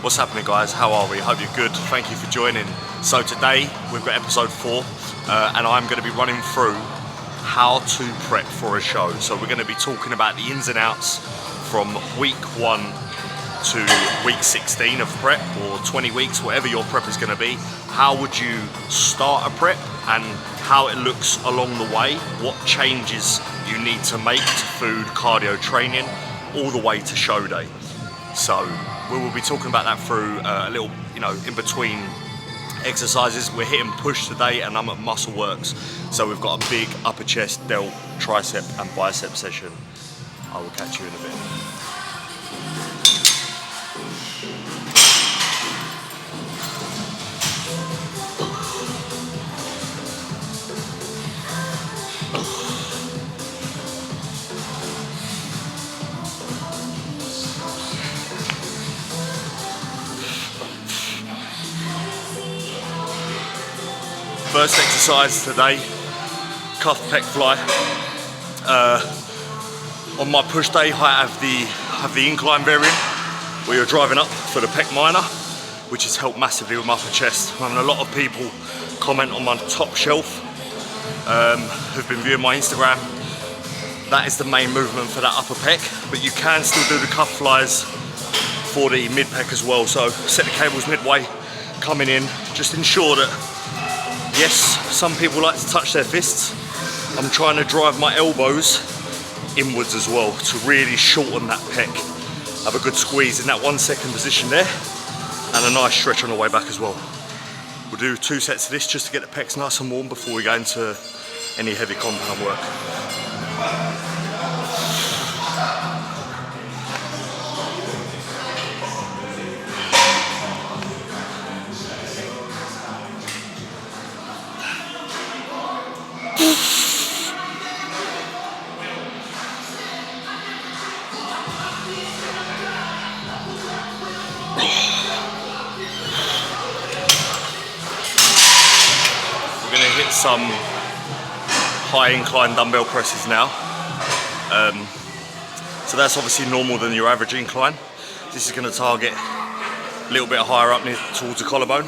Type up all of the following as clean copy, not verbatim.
What's happening, guys? How are we? Hope you're good. Thank you for joining. So today we've got episode 4 and I'm going to be running through how to prep for a show. So we're going to be talking about the ins and outs from week 1 to week 16 of prep, or 20 weeks, whatever your prep is going to be. How would you start a prep and how it looks along the way, what changes you need to make to food, cardio, training, all the way to show day. So we will be talking about that through a little, in between exercises. We're hitting push today and I'm at muscle works. So we've got a big upper chest, delt, tricep and bicep session. I will catch you in a bit. First exercise today, cuff Pec Fly. On my push day, I have the incline variant where you're driving up for the pec minor, which has helped massively with my upper chest. I'm having a lot of people comment on my top shelf who've been viewing my Instagram. That is the main movement for that upper pec, but you can still do the cuff flies for the mid pec as well. So set the cables midway, coming in, just ensure that, yes, some people like to touch their fists. I'm trying to drive my elbows inwards as well to really shorten that pec. Have a good squeeze in that 1 second position there and a nice stretch on the way back as well. We'll do 2 sets of this just to get the pecs nice and warm before we go into any heavy compound work. Some high incline dumbbell presses now. So that's obviously normal than your average incline. This is going to target a little bit higher up near towards the collarbone.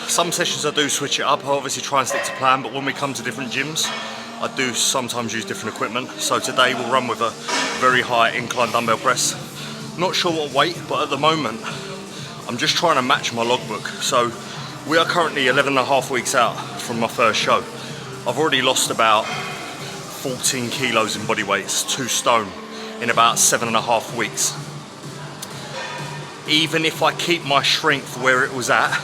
Some sessions I do switch it up. I obviously try and stick to plan, but when we come to different gyms, I do sometimes use different equipment. So today we'll run with a very high incline dumbbell press. Not sure what weight, but at the moment I'm just trying to match my logbook. So we are currently 11.5 weeks out from my first show. I've already lost about 14 kilos in body weight, 2 stone in about 7.5 weeks. Even if I keep my strength where it was at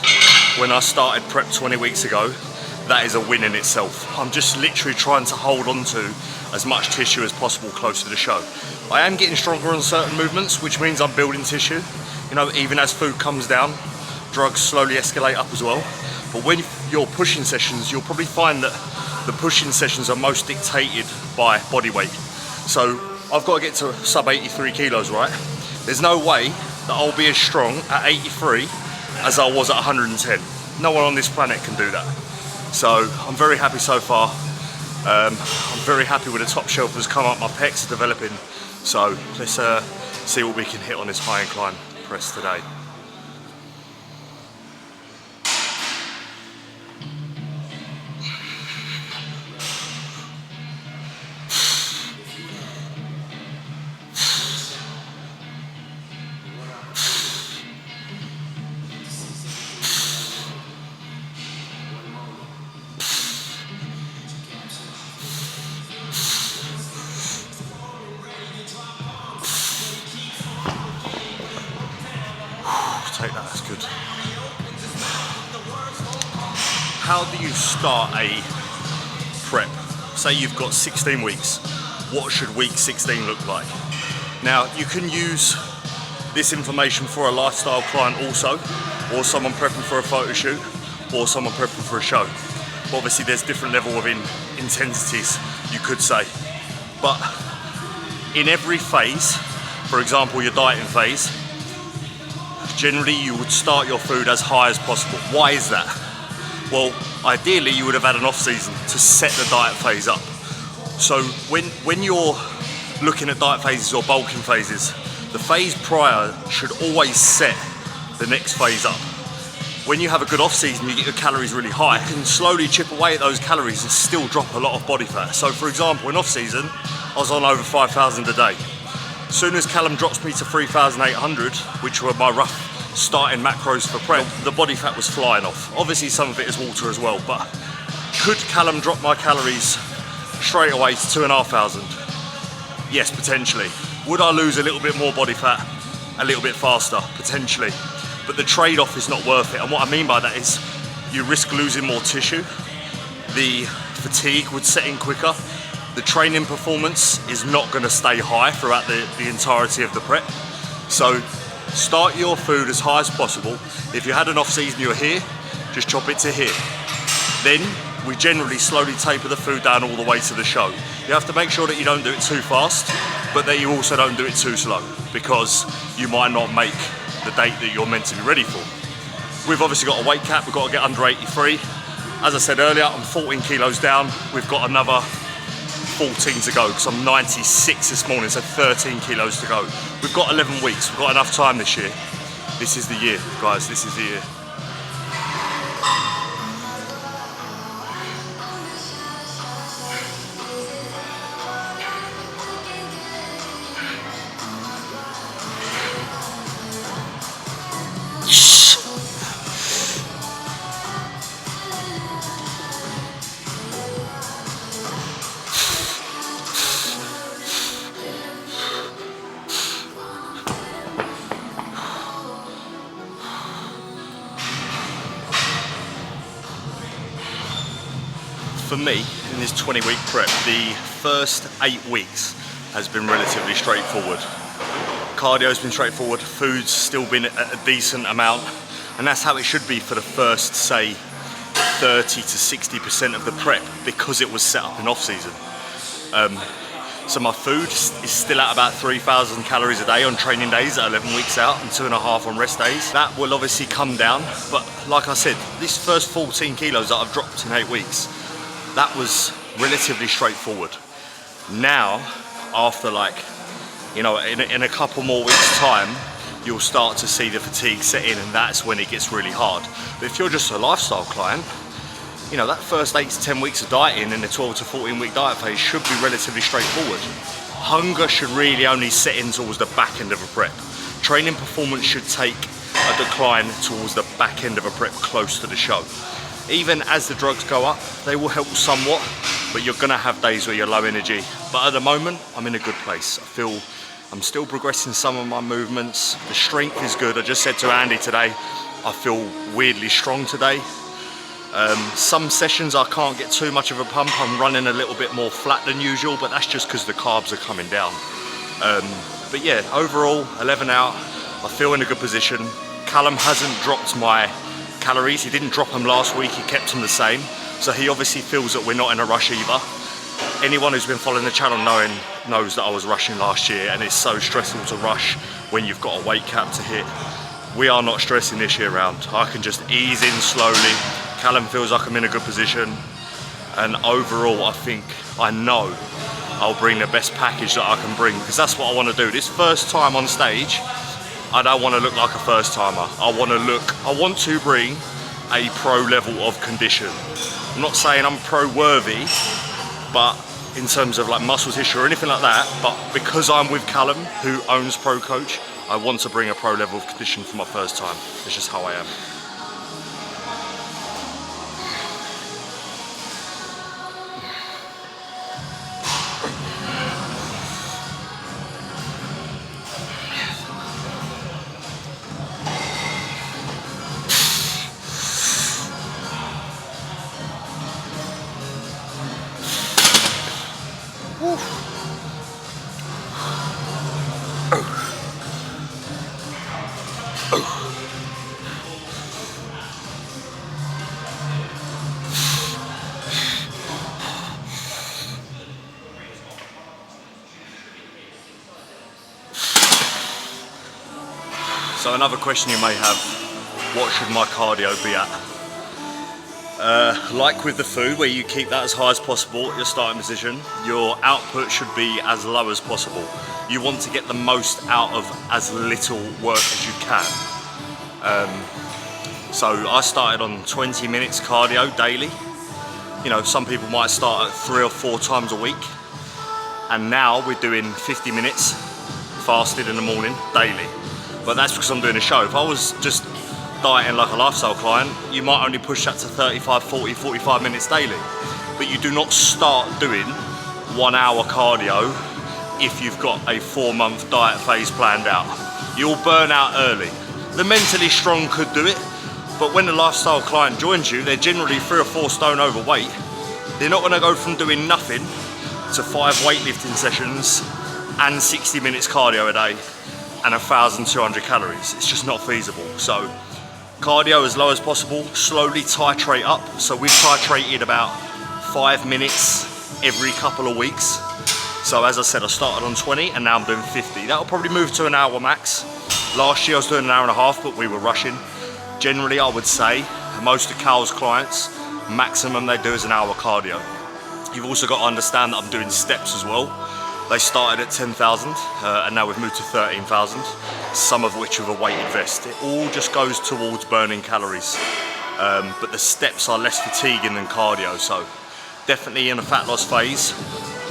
when I started prep 20 weeks ago, that is a win in itself. I'm just literally trying to hold on to as much tissue as possible close to the show. I am getting stronger on certain movements, which means I'm building tissue. Even as food comes down, drugs slowly escalate up as well. But when you're pushing sessions, you'll probably find that the pushing sessions are most dictated by body weight. So I've got to get to sub 83 kilos, right? There's no way that I'll be as strong at 83 as I was at 110. No one on this planet can do that. So I'm very happy so far. I'm very happy with the top shelf that's come up. My pecs are developing. So let's see what we can hit on this high incline press today. Take that, that's good. How do you start a prep? Say you've got 16 weeks. What should week 16 look like? Now, you can use this information for a lifestyle client also, or someone prepping for a photo shoot, or someone prepping for a show. But obviously there's different level of intensities, you could say. But in every phase, for example, your dieting phase, generally you would start your food as high as possible. Why is that? Well, ideally you would have had an off season to set the diet phase up. So when you're looking at diet phases or bulking phases, The phase prior should always set the next phase up. When you have a good off season, you get your calories really high. You can slowly chip away at those calories and still drop a lot of body fat. So for example, in off season, I was on over 5,000 a day. As soon as Callum drops me to 3,800, which were my rough starting macros for prep, the body fat was flying off. Obviously some of it is water as well, but could Callum drop my calories straight away to 2,500? Yes, potentially. Would I lose a little bit more body fat a little bit faster? Potentially. But the trade-off is not worth it. And what I mean by that is you risk losing more tissue. The fatigue would set in quicker. The training performance is not going to stay high throughout the entirety of the prep. So start your food as high as possible. If you had an off season, you're here, just chop it to here. Then we generally slowly taper the food down all the way to the show. You have to make sure that you don't do it too fast, but that you also don't do it too slow, because you might not make the date that you're meant to be ready for. We've obviously got a weight cap, we've got to get under 83. As I said earlier, I'm 14 kilos down. We've got another 14 to go, because I'm 96 this morning, so 13 kilos to go. We've got 11 weeks, we've got enough time this year. This is the year, guys, this is the year. For me, in this 20-week prep, the first 8 weeks has been relatively straightforward. Cardio's been straightforward, food's still been a decent amount, and that's how it should be for the first, say, 30 to 60% of the prep, because it was set up in off-season. So my food is still at about 3,000 calories a day on training days at 11 weeks out, and 2.5 on rest days. That will obviously come down, but like I said, this first 14 kilos that I've dropped in 8 weeks, that was relatively straightforward. Now, after in a couple more weeks' time, you'll start to see the fatigue set in, and that's when it gets really hard. But if you're just a lifestyle client, that first 8 to 10 weeks of dieting in the 12 to 14 week diet phase should be relatively straightforward. Hunger should really only set in towards the back end of a prep. Training performance should take a decline towards the back end of a prep, close to the show. Even as the drugs go up, they will help somewhat, but you're gonna have days where you're low energy. But at the moment, I'm in a good place. I feel I'm still progressing some of my movements. The strength is good. I just said to Andy today, I feel weirdly strong today. Some sessions I can't get too much of a pump. I'm running a little bit more flat than usual, but that's just because the carbs are coming down. But yeah, overall, 11 out, I feel in a good position. Callum hasn't dropped my calories. He didn't drop them last week, he kept them the same. So he obviously feels that we're not in a rush either. Anyone who's been following the channel knows that I was rushing last year, and it's so stressful to rush when you've got a weight cap to hit. We are not stressing this year round. I can just ease in slowly. Callum feels like I'm in a good position. And overall, I know I'll bring the best package that I can bring, because that's what I want to do. This first time on stage, I don't want to look like a first timer. I want to bring a pro level of condition. I'm not saying I'm pro worthy, but in terms of like muscle tissue or anything like that, but because I'm with Callum, who owns Pro Coach, I want to bring a pro level of condition for my first time. It's just how I am. So another question you may have, what should my cardio be at? Like with the food, where you keep that as high as possible at your starting position, your output should be as low as possible. You want to get the most out of as little work as you can. So I started on 20 minutes cardio daily. You know, some people might start at 3 or 4 times a week. And now we're doing 50 minutes fasted in the morning daily. But that's because I'm doing a show. If I was just dieting like a lifestyle client, you might only push that to 35, 40, 45 minutes daily. But you do not start doing 1 hour cardio if you've got a 4-month diet phase planned out. You'll burn out early. The mentally strong could do it, but when the lifestyle client joins you, they're generally 3 or 4 stone overweight. They're not gonna go from doing nothing to 5 weightlifting sessions and 60 minutes cardio a day and 1,200 calories. It's just not feasible. So cardio as low as possible, slowly titrate up. So we've titrated about 5 minutes every couple of weeks. So as I said, I started on 20 and now I'm doing 50. That'll probably move to an hour max. Last year I was doing an hour and a half, but we were rushing. Generally, I would say most of Cal's clients, maximum they do is an hour cardio. You've also got to understand that I'm doing steps as well. They started at 10,000 and now we've moved to 13,000, some of which with a weighted vest. It all just goes towards burning calories. But the steps are less fatiguing than cardio, so definitely in a fat loss phase,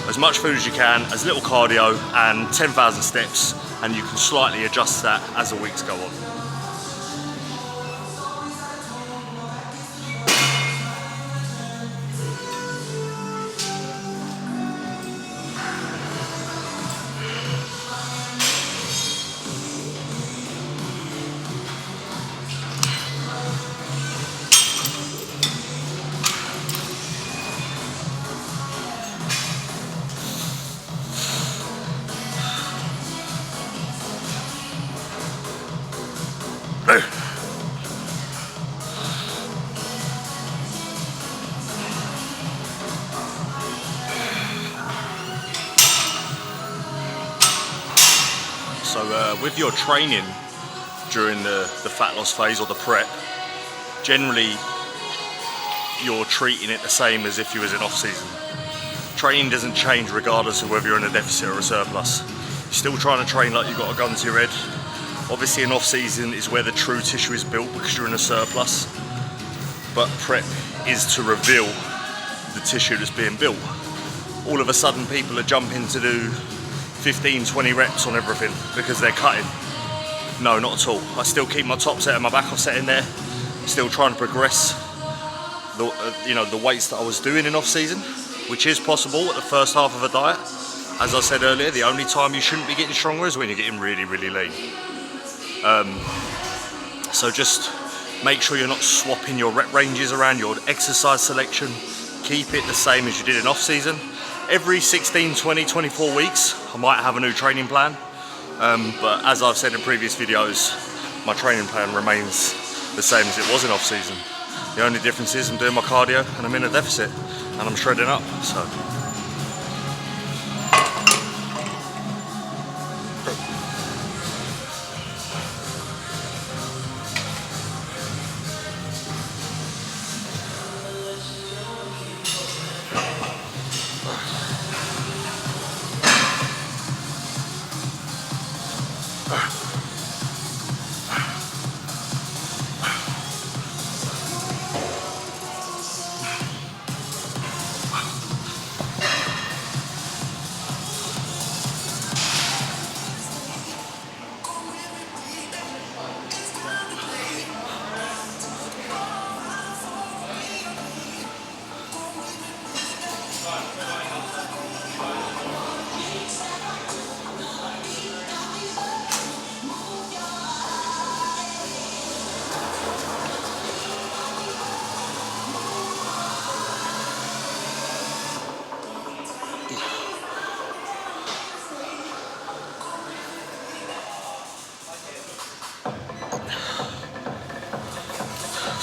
as much food as you can, as little cardio and 10,000 steps, and you can slightly adjust that as the weeks go on. So with your training during the fat loss phase or the prep, generally you're treating it the same as if you was in off season. Training doesn't change regardless of whether you're in a deficit or a surplus. You're still trying to train like you've got a gun to your head. Obviously, an off season is where the true tissue is built because you're in a surplus. But prep is to reveal the tissue that's being built. All of a sudden, people are jumping to do 15, 20 reps on everything because they're cutting. No, not at all. I still keep my top set and my back off set in there. Still trying to progress the weights that I was doing in off season, which is possible at the first half of a diet. As I said earlier, the only time you shouldn't be getting stronger is when you're getting really, really lean. So just make sure you're not swapping your rep ranges around, your exercise selection. Keep it the same as you did in off season. Every 16, 20, 24 weeks, I might have a new training plan. But as I've said in previous videos, my training plan remains the same as it was in off season. The only difference is I'm doing my cardio and I'm in a deficit and I'm shredding up, so.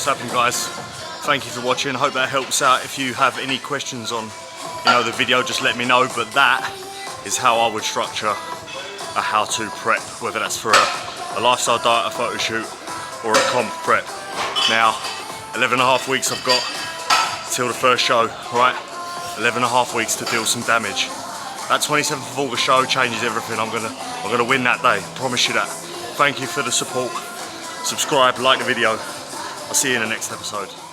What's happening, guys? Thank you for watching. I hope that helps out. If you have any questions on the video, just let me know. But that is how I would structure a how-to prep, whether that's for a lifestyle diet, a photo shoot, or a comp prep. Now, 11 and a half weeks I've got till the first show, right? 11 and a half weeks to deal some damage. That 27th of August show changes everything. I'm gonna win that day, promise you that. Thank you for the support. Subscribe, like the video. I'll see you in the next episode.